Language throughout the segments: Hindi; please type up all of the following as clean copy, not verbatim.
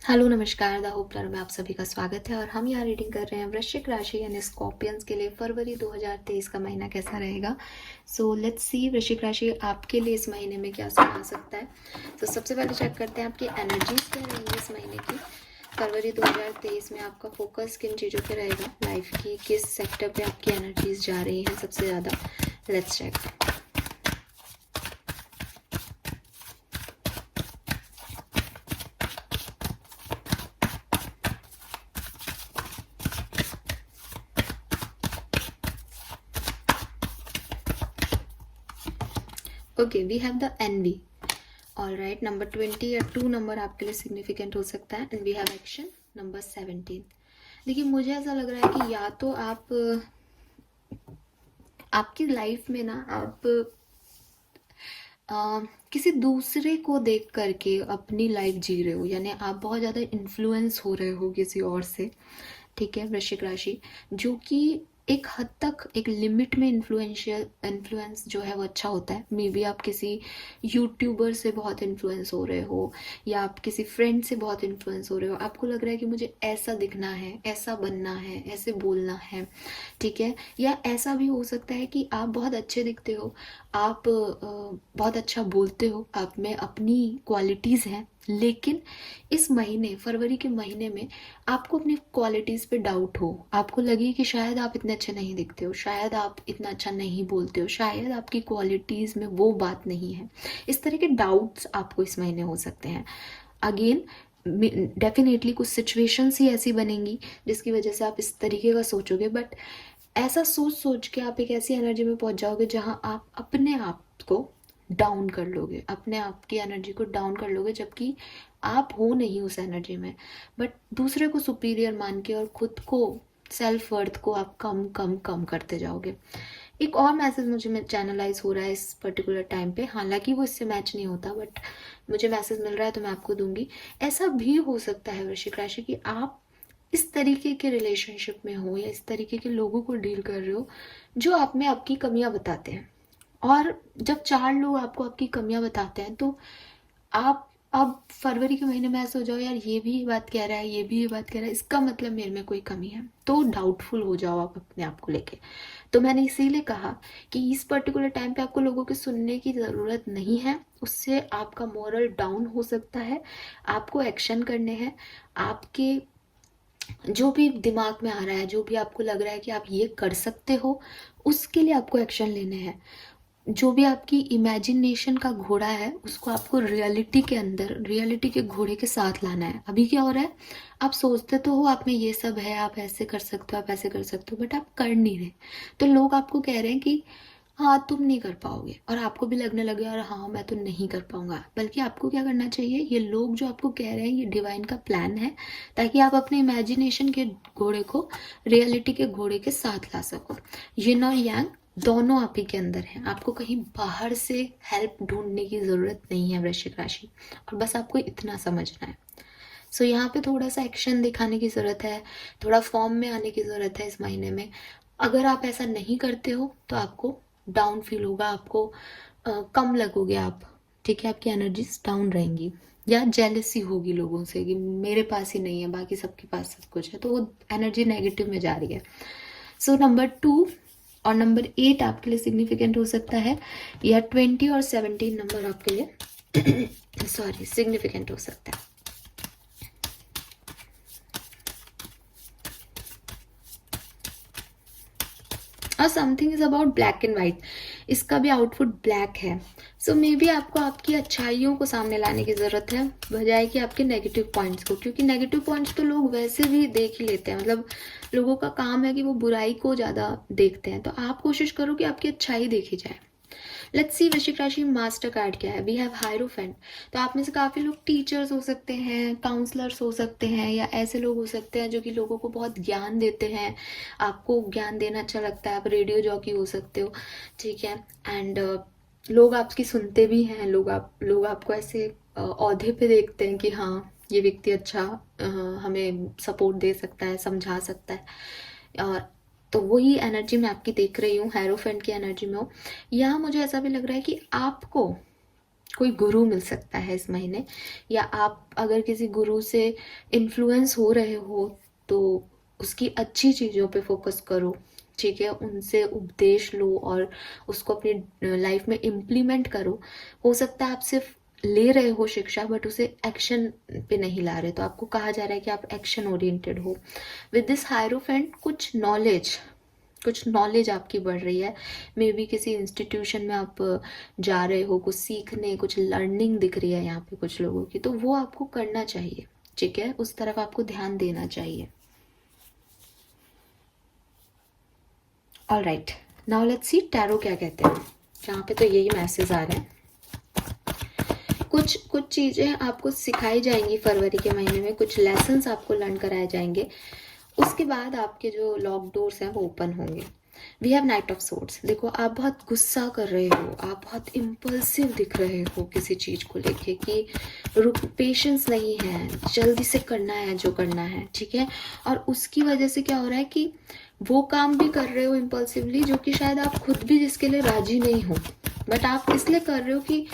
हेलो नमस्कार, द होप लर्नर में आप सभी का स्वागत है। और हम यहाँ रीडिंग कर रहे हैं वृश्चिक राशि यानी स्कॉर्पियंस के लिए फरवरी 2023 का महीना कैसा रहेगा। सो लेट्स सी वृश्चिक राशि आपके लिए इस महीने में क्या सुना सकता है। तो सबसे पहले चेक करते हैं आपकी एनर्जीज क्या रहेंगी इस महीने की। फरवरी 2023 में आपका फोकस किन चीज़ों पे रहेगा, लाइफ की किस सेक्टर पे आपकी एनर्जीज जा रही हैं सबसे ज़्यादा। Let's check. Okay, we have the envy. All right, number 20 या 2 नंबर आपके लिए सिग्निफिकेंट हो सकता है। And we have action number 17। देखिए, मुझे ऐसा लग रहा है कि या तो आप आपकी लाइफ में ना आप किसी दूसरे को देख करके अपनी लाइफ जी रहे हो, यानी आप बहुत ज़्यादा इन्फ्लुएंस हो रहे हो किसी और से। ठीक है वृश्चिक राशि, जो कि एक हद तक एक लिमिट में इन्फ्लुएंस जो है वो अच्छा होता है। मे बी आप किसी यूट्यूबर से बहुत इन्फ्लुएंस हो रहे हो, या आप किसी फ्रेंड से बहुत इन्फ्लुएंस हो रहे हो। आपको लग रहा है कि मुझे ऐसा दिखना है, ऐसा बनना है, ऐसे बोलना है। ठीक है, या ऐसा भी हो सकता है कि आप बहुत अच्छे दिखते हो, आप बहुत अच्छा बोलते हो, आप में अपनी क्वालिटीज़ हैं, लेकिन इस महीने फरवरी के महीने में आपको अपनी क्वालिटीज़ पे डाउट हो। आपको लगे कि शायद आप इतने अच्छे नहीं दिखते हो, शायद आप इतना अच्छा नहीं बोलते हो, शायद आपकी क्वालिटीज़ में वो बात नहीं है। इस तरह के डाउट्स आपको इस महीने हो सकते हैं। अगेन डेफिनेटली कुछ सिचुएशंस ही ऐसी बनेंगी जिसकी वजह से आप इस तरीके का सोचोगे, बट ऐसा सोच सोच के आप एक ऐसी एनर्जी में पहुंच जाओगे जहां आप अपने आप को डाउन कर लोगे, अपने आप की एनर्जी को डाउन कर लोगे, जबकि आप हो नहीं उस एनर्जी में, बट दूसरे को सुपीरियर मान के और खुद को, सेल्फ वर्थ को आप कम कम कम करते जाओगे। एक और मैसेज मुझे में चैनलाइज हो रहा है इस पर्टिकुलर टाइम पे, हालांकि वो इससे मैच नहीं होता, बट मुझे मैसेज मिल रहा है तो मैं आपको दूंगी। ऐसा भी हो सकता है वृश्चिक राशि कि आप इस तरीके के रिलेशनशिप में हो या इस तरीके के लोगों को डील कर रहे हो जो आप में आपकी कमियां बताते हैं। और जब 4 लोग आपको आपकी कमियां बताते हैं तो आप अब फरवरी के महीने में ऐसा हो जाओ, यार ये भी ये बात कह रहा है, ये भी ये बात कह रहा है, इसका मतलब मेरे में कोई कमी है, तो डाउटफुल हो जाओ आप अपने आप को लेके। तो मैंने इसीलिए कहा कि इस पर्टिकुलर टाइम पे आपको लोगों के सुनने की ज़रूरत नहीं है, उससे आपका मोरल डाउन हो सकता है। आपको एक्शन करने हैं। आपके जो भी दिमाग में आ रहा है, जो भी आपको लग रहा है कि आप ये कर सकते हो, उसके लिए आपको एक्शन लेने हैं। जो भी आपकी इमेजिनेशन का घोड़ा है उसको आपको रियलिटी के अंदर, रियलिटी के घोड़े के साथ लाना है। अभी क्या हो रहा है, आप सोचते तो हो आप में ये सब है, आप ऐसे कर सकते हो, आप ऐसे कर सकते हो, बट आप कर नहीं रहे। तो लोग आपको कह रहे हैं कि हाँ तुम नहीं कर पाओगे, और आपको भी लगने लगे और हाँ मैं तो नहीं कर पाऊंगा। बल्कि आपको क्या करना चाहिए, ये लोग जो आपको कह रहे हैं ये डिवाइन का प्लान है, ताकि आप अपने इमेजिनेशन के घोड़े को रियलिटी के घोड़े के साथ ला सको। यिन और यांग दोनों आप ही के अंदर हैं। आपको कहीं बाहर से हेल्प ढूंढने की ज़रूरत नहीं है वृश्चिक राशि, और बस आपको इतना समझना है। सो यहाँ पे थोड़ा सा एक्शन दिखाने की ज़रूरत है, थोड़ा फॉर्म में आने की ज़रूरत है इस महीने में। अगर आप ऐसा नहीं करते हो तो आपको डाउन फील होगा, आपको कम लगोगे आप। ठीक है, आपकी एनर्जीज डाउन रहेंगी, या जेलसी होगी लोगों से कि मेरे पास ही नहीं है, बाकी सबके पास सब कुछ है, तो वो एनर्जी नेगेटिव में जा रही है। सो नंबर 2 और नंबर 8 आपके लिए सिग्निफिकेंट हो सकता है, या 20 और 17 नंबर आपके लिए सॉरी सिग्निफिकेंट हो सकता है। और something is about black and white, इसका भी आउटपुट ब्लैक है। सो मे बी आपको आपकी अच्छाइयों को सामने लाने की ज़रूरत है, बजाय कि आपके नेगेटिव पॉइंट्स को, क्योंकि नेगेटिव पॉइंट्स तो लोग वैसे भी देख ही लेते हैं। मतलब लोगों का काम है कि वो बुराई को ज़्यादा देखते हैं, तो आप कोशिश करो कि आपकी अच्छाई देखी जाए। लेट्स सी वृश्चिक राशि मास्टर कार्ड क्या है। We have hierophant. तो आप में से काफ़ी लोग टीचर्स हो सकते हैं, काउंसलर्स हो सकते हैं, या ऐसे लोग हो सकते हैं जो कि लोगों को बहुत ज्ञान देते हैं। आपको ज्ञान देना अच्छा लगता है, आप रेडियो जॉकी हो सकते हो। ठीक है, एंड लोग आपकी सुनते भी हैं, लोग आपको ऐसे औहदे पे देखते हैं कि हाँ ये व्यक्ति अच्छा हमें सपोर्ट दे सकता है, समझा सकता है। और तो वही एनर्जी मैं आपकी देख रही हूँ, हेरोफेंट की एनर्जी में हो। यहाँ मुझे ऐसा भी लग रहा है कि आपको कोई गुरु मिल सकता है इस महीने, या आप अगर किसी गुरु से इन्फ्लुएंस हो रहे हो तो उसकी अच्छी चीज़ों पे फोकस करो, ठीक है, उनसे उपदेश लो और उसको अपनी लाइफ में इम्प्लीमेंट करो। हो सकता है आप सिर्फ ले रहे हो शिक्षा बट उसे एक्शन पे नहीं ला रहे, तो आपको कहा जा रहा है कि आप एक्शन ओरिएंटेड हो। विद दिस हायरोफेंट कुछ नॉलेज आपकी बढ़ रही है, मे बी किसी इंस्टीट्यूशन में आप जा रहे हो, कुछ सीखने, कुछ लर्निंग दिख रही है यहाँ पे कुछ लोगों की, तो वो आपको करना चाहिए, ठीक है, उस तरफ आपको ध्यान देना चाहिए। All right, now let's see tarot क्या कहते हैं। यहाँ पे तो यही मैसेज आ रहे हैं। कुछ चीज़ें आपको सिखाई जाएंगी फरवरी के महीने में, कुछ लेसन्स आपको लर्न कराए जाएंगे, उसके बाद आपके जो लॉक डोर्स हैं वो ओपन होंगे। We have knight of swords. देखो, आप बहुत गुस्सा कर रहे हो, आप बहुत इम्पल्सिव दिख रहे हो किसी चीज़ को लेके, कि पेशेंस नहीं है, जल्दी से करना है जो करना है, ठीक है, और उसकी वजह से क्या हो रहा है कि वो काम भी कर रहे हो इम्पल्सिवली जो कि शायद आप खुद भी जिसके लिए राजी नहीं हो, बट आप इसलिए कर रहे हो कि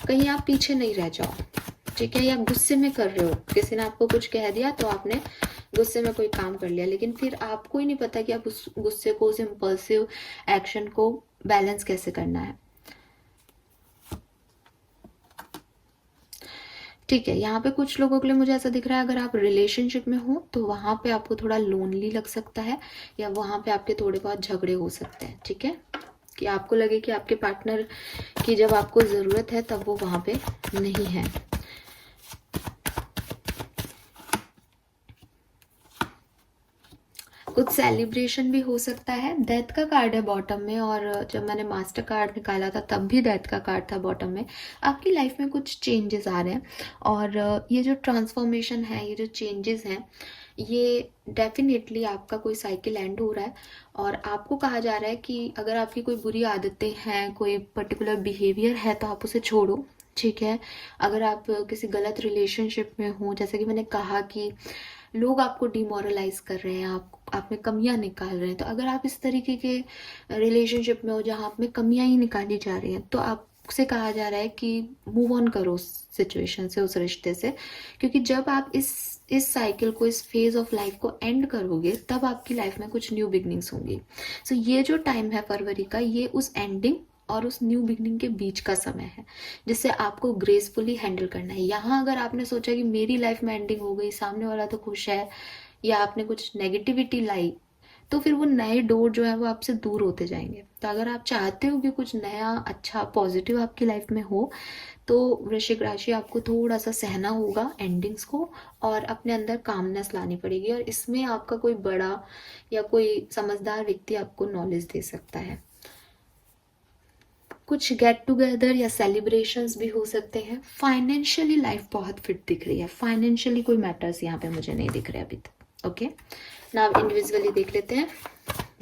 कहीं आप पीछे नहीं रह जाओ, ठीक है, या गुस्से में कर रहे हो, किसी ने आपको कुछ कह दिया तो आपने गुस्से में कोई काम कर लिया, लेकिन फिर आपको ही नहीं पता कि आप उस गुस्से को, उस इम्पल्सिव एक्शन को बैलेंस कैसे करना है, ठीक है। यहाँ पे कुछ लोगों के लिए मुझे ऐसा दिख रहा है, अगर आप रिलेशनशिप में हो तो वहाँ पे आपको थोड़ा लोनली लग सकता है, या वहाँ पे आपके थोड़े बहुत झगड़े हो सकते हैं, ठीक है, कि आपको लगे कि आपके पार्टनर की जब आपको ज़रूरत है तब वो वहाँ पे नहीं है। कुछ सेलिब्रेशन भी हो सकता है। डेथ का कार्ड है बॉटम में, और जब मैंने मास्टर कार्ड निकाला था तब भी डेथ का कार्ड था बॉटम में। आपकी लाइफ में कुछ चेंजेस आ रहे हैं, और ये जो ट्रांसफॉर्मेशन है, ये जो चेंजेस हैं, ये डेफिनेटली आपका कोई साइकिल एंड हो रहा है, और आपको कहा जा रहा है कि अगर आपकी कोई बुरी आदतें हैं, कोई पर्टिकुलर बिहेवियर है तो आप उसे छोड़ो, ठीक है। अगर आप किसी गलत रिलेशनशिप में हो, जैसे कि मैंने कहा कि लोग आपको डिमोरलाइज कर रहे हैं, आप में कमियां निकाल रहे हैं, तो अगर आप इस तरीके के रिलेशनशिप में हो जहां आप में कमियां ही निकाली जा रही हैं, तो आपसे कहा जा रहा है कि मूव ऑन करो उस सिचुएशन से, उस रिश्ते से, क्योंकि जब आप इस साइकिल को, इस फेज ऑफ लाइफ को एंड करोगे तब आपकी लाइफ में कुछ न्यू बिगनिंग्स होंगी। सो ये जो टाइम है फरवरी का, ये उस एंडिंग और उस न्यू बिगनिंग के बीच का समय है, जिससे आपको ग्रेसफुली हैंडल करना है। यहाँ अगर आपने सोचा कि मेरी लाइफ में एंडिंग हो गई, सामने वाला तो खुश है, या आपने कुछ नेगेटिविटी लाई, तो फिर वो नए डोर जो है वो आपसे दूर होते जाएंगे। तो अगर आप चाहते हो कि कुछ नया अच्छा पॉजिटिव आपकी लाइफ में हो, तो वृश्चिक राशि आपको थोड़ा सा सहना होगा एंडिंग्स को, और अपने अंदर कामनेस लानी पड़ेगी, और इसमें आपका कोई बड़ा या कोई समझदार व्यक्ति आपको नॉलेज दे सकता है। कुछ गेट टुगेदर या सेलिब्रेशंस भी हो सकते हैं। फाइनेंशियली लाइफ बहुत फिट दिख रही है, फाइनेंशियली कोई मैटर्स यहाँ पे मुझे नहीं दिख रहे अभी तक। ओके, नाउ इंडिविजुअली देख लेते हैं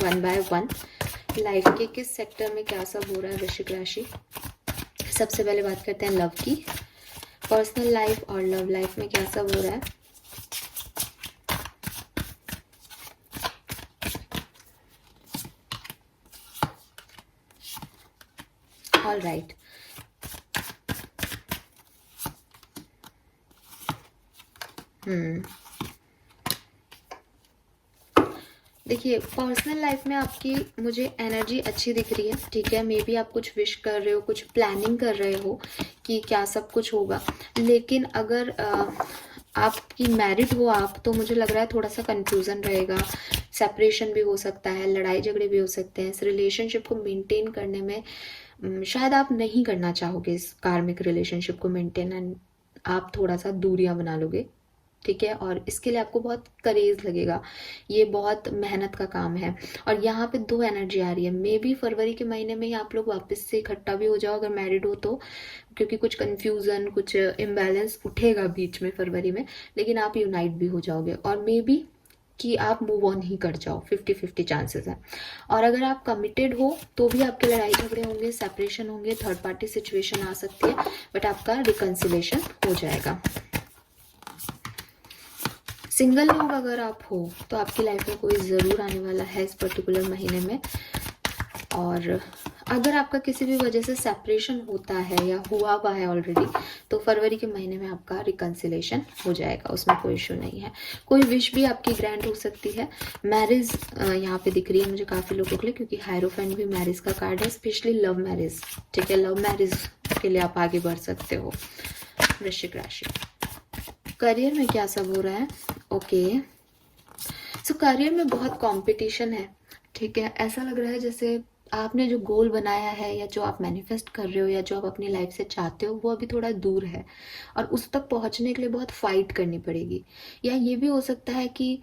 वन बाय वन, लाइफ के किस सेक्टर में क्या सब हो रहा है वृश्चिक राशि। सबसे पहले बात करते हैं लव की। पर्सनल लाइफ और लव लाइफ में क्या सब हो रहा है। ऑल राइट, देखिए, पर्सनल लाइफ में आपकी मुझे एनर्जी अच्छी दिख रही है, ठीक है, मे बी आप कुछ विश कर रहे हो, कुछ प्लानिंग कर रहे हो कि क्या सब कुछ होगा, लेकिन अगर आपकी मैरिड हो आप, तो मुझे लग रहा है थोड़ा सा कंफ्यूजन रहेगा, सेपरेशन भी हो सकता है, लड़ाई झगड़े भी हो सकते हैं। इस रिलेशनशिप को मेंटेन करने में शायद आप नहीं करना चाहोगे इस कार्मिक रिलेशनशिप को मेंटेन, एंड आप थोड़ा सा दूरियां बना लोगे, ठीक है, और इसके लिए आपको बहुत करेज लगेगा, ये बहुत मेहनत का काम है। और यहाँ पे दो एनर्जी आ रही है, मे बी फरवरी के महीने में ही आप लोग वापस से इकट्ठा भी हो जाओ अगर मैरिड हो तो, क्योंकि कुछ कंफ्यूजन, कुछ इम्बैलेंस उठेगा बीच में फरवरी में, लेकिन आप यूनाइट भी हो जाओगे, और मे बी कि आप मूव ऑन ही कर जाओ, 50-50 चांसेस है। और अगर आप कमिटेड हो तो भी आपके लड़ाई झगड़े होंगे, सेपरेशन होंगे, थर्ड पार्टी सिचुएशन आ सकती है, बट आपका रिकन्सिलेशन हो जाएगा। सिंगल लोग अगर आप हो तो आपकी लाइफ में कोई ज़रूर आने वाला है इस पर्टिकुलर महीने में, और अगर आपका किसी भी वजह से सेपरेशन होता है या हुआ हुआ है ऑलरेडी, तो फरवरी के महीने में आपका रिकन्सिलेशन हो जाएगा, उसमें कोई इशू नहीं है। कोई विश भी आपकी ग्रैंड हो सकती है। मैरिज यहाँ पे दिख रही है मुझे काफ़ी लोगों के लिए, क्योंकि हायरोफेंट भी मैरिज का कार्ड है, स्पेशली लव मैरिज। ठीक है, लव मैरिज के लिए आप आगे बढ़ सकते हो वृश्चिक राशि। करियर में क्या सब हो रहा है? ओके, सो करियर में बहुत कंपटीशन है। ठीक है, ऐसा लग रहा है जैसे आपने जो गोल बनाया है या जो आप मैनिफेस्ट कर रहे हो या जो आप अपनी लाइफ से चाहते हो वो अभी थोड़ा दूर है और उस तक पहुंचने के लिए बहुत फाइट करनी पड़ेगी। या ये भी हो सकता है कि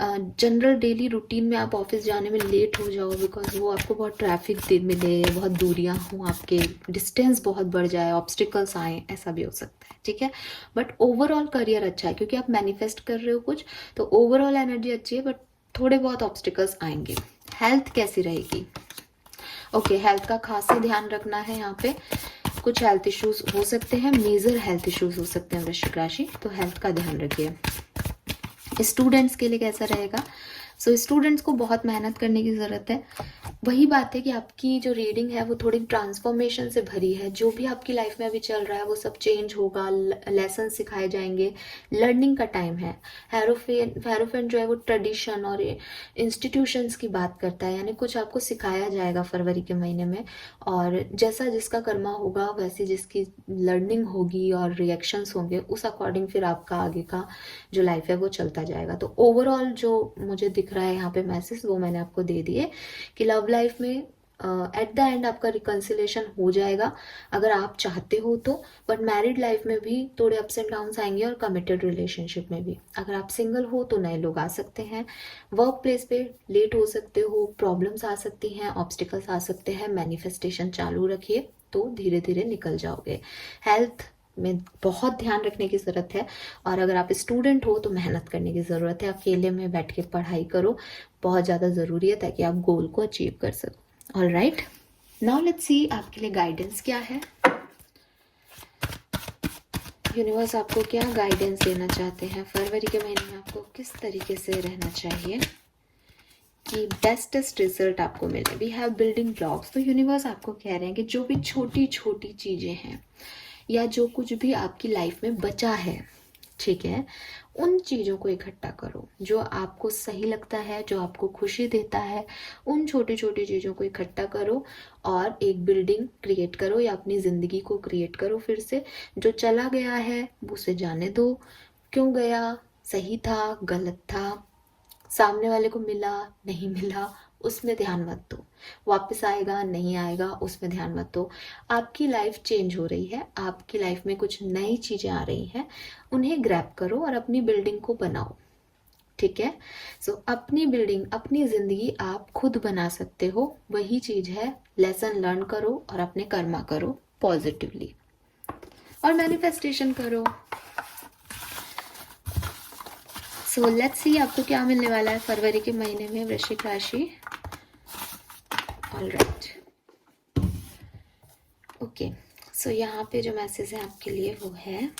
जनरल डेली रूटीन में आप ऑफिस जाने में लेट हो जाओ, बिकॉज वो आपको बहुत ट्रैफिक मिले, बहुत दूरियां हों, आपके डिस्टेंस बहुत बढ़ जाए, ऑब्स्टिकल्स आए, ऐसा भी हो सकता है। ठीक है, बट ओवरऑल करियर अच्छा है क्योंकि आप मैनिफेस्ट कर रहे हो कुछ, तो ओवरऑल एनर्जी अच्छी है, बट थोड़े बहुत ऑब्स्टिकल्स आएंगे। हेल्थ कैसी रहेगी? ओके, हेल्थ का खास से ध्यान रखना है। यहाँ पे कुछ हेल्थ इश्यूज हो सकते हैं, मेजर हेल्थ इश्यूज हो सकते हैं वृश्चिक राशि, तो हेल्थ का ध्यान रखिए। स्टूडेंट्स के लिए कैसा रहेगा? सो स्टूडेंट्स को बहुत मेहनत करने की ज़रूरत है। वही बात है कि आपकी जो रीडिंग है वो थोड़ी ट्रांसफॉर्मेशन से भरी है। जो भी आपकी लाइफ में अभी चल रहा है वो सब चेंज होगा, लेसन सिखाए जाएंगे, लर्निंग का टाइम है। हेरोफेंट जो है वो ट्रेडिशन और इंस्टीट्यूशंस की बात करता है, यानी कुछ आपको सिखाया जाएगा फरवरी के महीने में, और जैसा जिसका कर्मा होगा वैसी जिसकी लर्निंग होगी और रिएक्शंस होंगे, उस अकॉर्डिंग फिर आपका आगे का जो लाइफ है वो चलता जाएगा। तो ओवरऑल जो मुझे दिख रहा है यहाँ पे मैसेज वो मैंने आपको दे दिए कि लव लाइफ में एट द एंड आपका रिकन्सिलेशन हो जाएगा अगर आप चाहते हो तो, बट मैरिड लाइफ में भी थोड़े अप्स एंड डाउन्स आएंगे और कमिटेड रिलेशनशिप में भी। अगर आप सिंगल हो तो नए लोग आ सकते हैं, वर्क प्लेस पे लेट हो सकते हो, प्रॉब्लम्स आ सकती हैं, ऑब्स्टिकल्स आ सकते हैं, मैनिफेस्टेशन चालू रखिए तो धीरे धीरे निकल जाओगे। हेल्थ में बहुत ध्यान रखने की ज़रूरत है, और अगर आप स्टूडेंट हो तो मेहनत करने की ज़रूरत है। अकेले में बैठ के पढ़ाई करो, बहुत ज़्यादा ज़रूरी है ताकि आप गोल को अचीव कर सको। All right, now let's see आपके लिए गाइडेंस क्या है। यूनिवर्स आपको क्या गाइडेंस देना चाहते हैं फरवरी के महीने में? आपको किस तरीके से रहना चाहिए कि बेस्टेस्ट रिजल्ट आपको मिले? We have building blocks. तो यूनिवर्स आपको कह रहे हैं कि जो भी छोटी छोटी चीज़ें हैं या जो कुछ भी आपकी लाइफ में बचा है, ठीक है, उन चीज़ों को इकट्ठा करो जो आपको सही लगता है, जो आपको खुशी देता है। उन छोटी छोटी चीज़ों को इकट्ठा करो और एक बिल्डिंग क्रिएट करो या अपनी ज़िंदगी को क्रिएट करो फिर से। जो चला गया है उसे जाने दो। क्यों गया, सही था, गलत था, सामने वाले को मिला, नहीं मिला, उसमें ध्यान मत दो। वापस आएगा, नहीं आएगा, उसमें ध्यान मत दो। आपकी लाइफ चेंज हो रही है, आपकी लाइफ में कुछ नई चीज़ें आ रही हैं, उन्हें ग्रैब करो और अपनी बिल्डिंग को बनाओ। ठीक है, सो अपनी बिल्डिंग, अपनी ज़िंदगी आप खुद बना सकते हो, वही चीज़ है। लेसन लर्न करो और अपने कर्मा करो पॉजिटिवली और मैनिफेस्टेशन करो। सो लेट्स सी आपको क्या मिलने वाला है फरवरी के महीने में वृश्चिक राशि। ऑल राइट, ओके, सो यहाँ पे जो मैसेज है आपके लिए वो है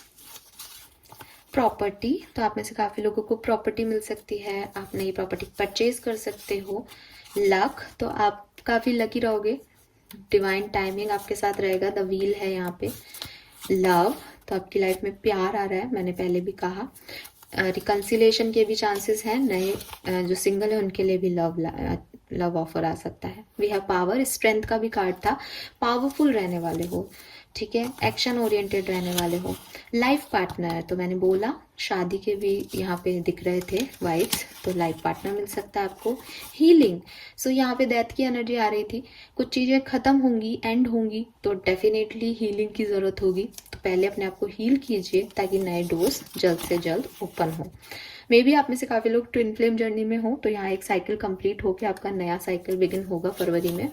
प्रॉपर्टी। तो आप में से काफ़ी लोगों को प्रॉपर्टी मिल सकती है, आप नई प्रॉपर्टी परचेज कर सकते हो। लक, तो आप काफ़ी लकी रहोगे, डिवाइन टाइमिंग आपके साथ रहेगा, द व्हील है यहाँ पे। लव, तो आपकी लाइफ में प्यार आ रहा है, मैंने पहले भी कहा। रिकन्सिलेशन के भी चांसेस हैं, नए जो सिंगल है उनके लिए भी लव ऑफर आ सकता है। वी हैव पावर, स्ट्रेंथ का भी कार्ड था, पावरफुल रहने वाले हो, ठीक है, एक्शन ओरिएंटेड रहने वाले हो। लाइफ पार्टनर, तो मैंने बोला शादी के भी यहाँ पे दिख रहे थे वाइब्स, तो लाइफ पार्टनर मिल सकता है आपको। हीलिंग, सो यहाँ पे डेथ की एनर्जी आ रही थी, कुछ चीज़ें ख़त्म होंगी, एंड होंगी, तो डेफिनेटली हीलिंग की ज़रूरत होगी। तो पहले अपने आप को हील कीजिए ताकि नए डोर्स जल्द से जल्द ओपन हो। मे बी आप में से काफ़ी लोग ट्विन फ्लेम जर्नी में हो, तो यहाँ एक साइकिल कंप्लीट होकर आपका नया साइकिल बिगिन होगा फरवरी में।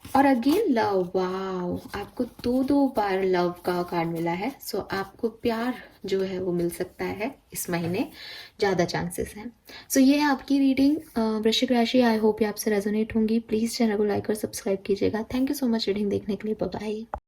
और अगेन लव, वाओ, आपको दो बार लव का कार्ड मिला है। सो आपको प्यार जो है वो मिल सकता है इस महीने, ज़्यादा चांसेस हैं। सो ये है आपकी रीडिंग वृश्चिक राशि। आई होप ये आपसे रेजोनेट होंगी। प्लीज़ चैनल को लाइक और सब्सक्राइब कीजिएगा। Thank you so much reading देखने के लिए। Bye bye.